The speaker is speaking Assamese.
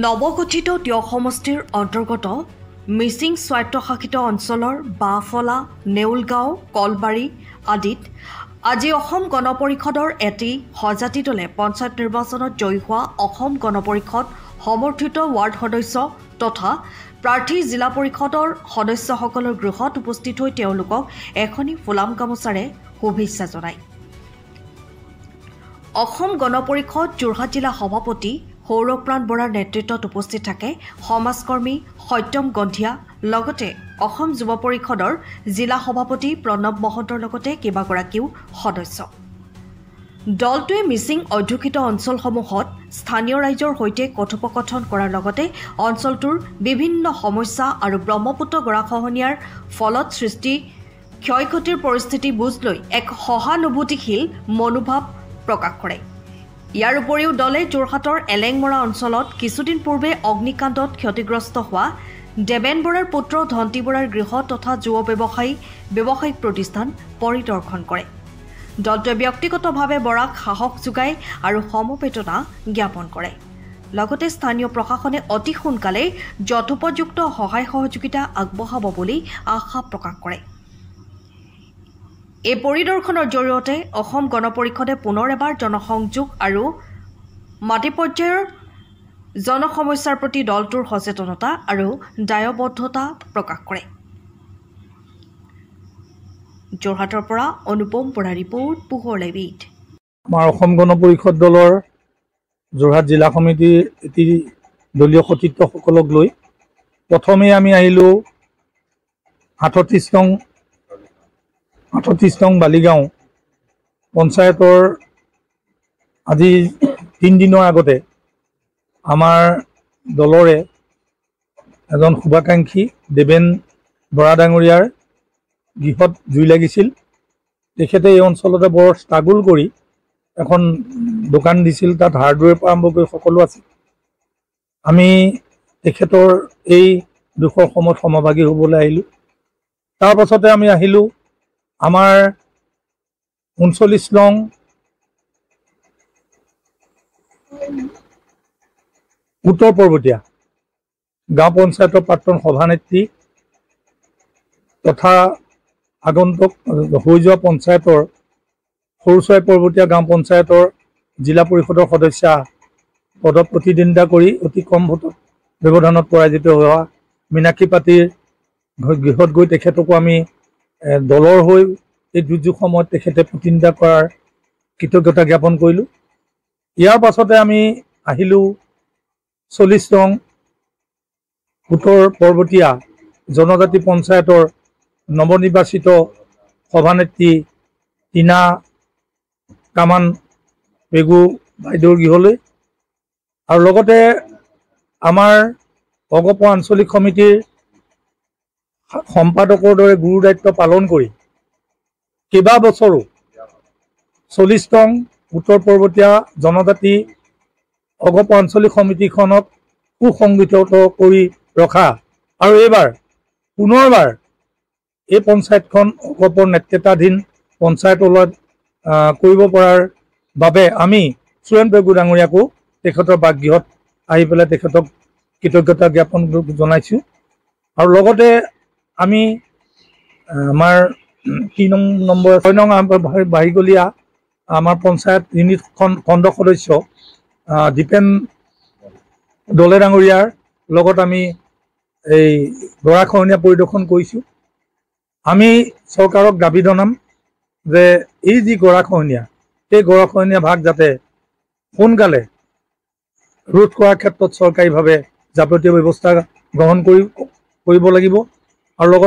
নৱগঠিত তিয় সমষ্টিৰ অন্তৰ্গত মিচিং স্বায়ত্তশাসিত অঞ্চলৰ বাফলা, নেউলগাঁও, কলবাৰী আদিত আজি অসম গণ পৰিষদৰ এটি সজাতি দলে পঞ্চায়ত নিৰ্বাচনত জয়ী হোৱা অসম গণ পৰিষদ সমৰ্থিত ৱাৰ্ড সদস্য তথা প্ৰাৰ্থী জিলা পৰিষদৰ সদস্যসকলৰ গৃহত উপস্থিত হৈ তেওঁলোকক এখনি ফুলাম গামোচাৰে শুভেচ্ছা জনায়। অসম গণ পৰিষদ যোৰহাট জিলা সভাপতি সৌৰপ্ৰাণ বৰাৰ নেতৃত্বত উপস্থিত থাকে সমাজকৰ্মী সত্যম গন্ধিয়া, লগতে অসম যুৱ পৰিষদৰ জিলা সভাপতি প্ৰণৱ মহন্তৰ লগতে কেইবাগৰাকীও সদস্য। দলটোৱে মিচিং অধ্যুষিত অঞ্চলসমূহত স্থানীয় ৰাইজৰ সৈতে কথোপকথন কৰাৰ লগতে অঞ্চলটোৰ বিভিন্ন সমস্যা আৰু ব্ৰহ্মপুত্ৰ গৰাখহনীয়াৰ ফলত সৃষ্টি ক্ষয়ক্ষতিৰ পৰিস্থিতি বুজ লৈ এক সহানুভূতিশীল মনোভাৱ প্ৰকাশ কৰে। ইয়াৰ উপৰিও দলে যোৰহাটৰ এলেংমৰা অঞ্চলত কিছুদিন পূৰ্বে অগ্নিকাণ্ডত ক্ষতিগ্ৰস্ত হোৱা দেবেন বৰাৰ পুত্ৰ ধন্তী বৰাৰ গৃহ তথা যুৱ ব্যৱসায়িক প্ৰতিষ্ঠান পৰিদৰ্শন কৰে। দলটোৱে ব্যক্তিগতভাৱে বৰাক সাহস যোগায় আৰু সমবেদনা জ্ঞাপন কৰে। লগতে স্থানীয় প্ৰশাসনে অতি সোনকালে যথোপযুক্ত সহায় সহযোগিতা আগবঢ়াব বুলি আশা প্ৰকাশ কৰে। এই পৰিদৰ্শনৰ জৰিয়তে অসম গণ পৰিষদে পুনৰ এবাৰ জনসংযোগ আৰু মাটি পৰ্যায়ৰ জনসমস্যাৰ প্ৰতি দলটোৰ সচেতনতা আৰু দায়বদ্ধতা প্ৰকাশ কৰে। যোৰহাটৰ পৰা অনুপম বৰা ৰিপৰ্ট, পোহৰ লাইভ। আমাৰ অসম গণ পৰিষদ দলৰ যোৰহাট জিলা সমিতিৰ এটি দলীয় সতীৰ্থসকলক লৈ প্ৰথমে আমি আহিলোঁ 38 নং বালিগাঁও পঞ্চায়তৰ। আজি 3 দিনৰ আগতে আমাৰ দলৰে এজন শুভাকাংক্ষী দেবেন বৰা ডাঙৰীয়াৰ গৃহত জুই লাগিছিল। তেখেতে এই অঞ্চলতে বৰ ষ্ট্ৰাগল কৰি এখন দোকান দিছিল, তাত হাৰ্ডৱেৰ পৰা আৰম্ভ কৰি সকলো আছিল। আমি তেখেতৰ এই দুখৰ সময়ত সমভাগী হ'বলৈ আহিলোঁ। তাৰ পাছতে আমি আহিলোঁ আমাৰ 39 নং উত্তৰ পৰ্বতীয়া গাঁও পঞ্চায়তৰ প্ৰাক্তন সভানেত্ৰী তথা আগন্তুক হৈ যোৱা পঞ্চায়তৰ সৰুচৰাই পৰ্বতীয়া গাঁও পঞ্চায়তৰ জিলা পৰিষদৰ সদস্যা পদত প্ৰতিদ্বন্দ্বিতা কৰি অতি কম ভোটত ব্যৱধানত পৰাজিত হোৱা মীনাক্ষী পাতিৰ গৃহত গৈ তেখেতকো আমি দলৰ হৈ এই দুৰ্যোগ সময়ত তেখেতে প্ৰতিদ্বন্দ্বিতা কৰাৰ কৃতজ্ঞতা জ্ঞাপন কৰিলোঁ। ইয়াৰ পাছতে আমি আহিলোঁ 40 নং উত্তৰ পৰ্বতীয়া জনজাতি পঞ্চায়তৰ নৱনিৰ্বাচিত সভানেত্ৰী টিনা কামান পেগু বাইদেউৰ গৃহলৈ, আৰু লগতে আমাৰ অগপ আঞ্চলিক সমিতিৰ সম্পাদকৰ দৰে গুৰু দায়িত্ব পালন কৰি কেইবাবছৰো 40 নং উত্তৰ পৰ্বতীয়া জনজাতি অগপ আঞ্চলিক সমিতিখনক সুসংগঠিত কৰি ৰখা আৰু এইবাৰ পুনৰবাৰ এই পঞ্চায়তখন অগপৰ নেতৃত্বাধীন পঞ্চায়তলৈ কৰিব পৰাৰ বাবে আমি সুৰেণ পেগু ডাঙৰীয়াকো তেখেতৰ বাসগৃহত আহি পেলাই তেখেতক কৃতজ্ঞতা জ্ঞাপন জনাইছোঁ। আৰু লগতে আমি আমাৰ 6 নং বাহিগলীয়া আমাৰ পঞ্চায়ত ইউনিট খণ্ড সদস্য দীপেন দলে ডাঙৰীয়াৰ লগত আমি এই গৰাখহনীয়া পৰিদৰ্শন কৰিছোঁ। আমি চৰকাৰক দাবী জনাম যে এই যি গৰাখহনীয়া, সেই গৰাখহনীয়া ভাগ যাতে সোনকালে ৰোধ কৰাৰ ক্ষেত্ৰত চৰকাৰীভাৱে যাৱতীয় ব্যৱস্থা গ্ৰহণ কৰিব লাগিব। আৰু লগত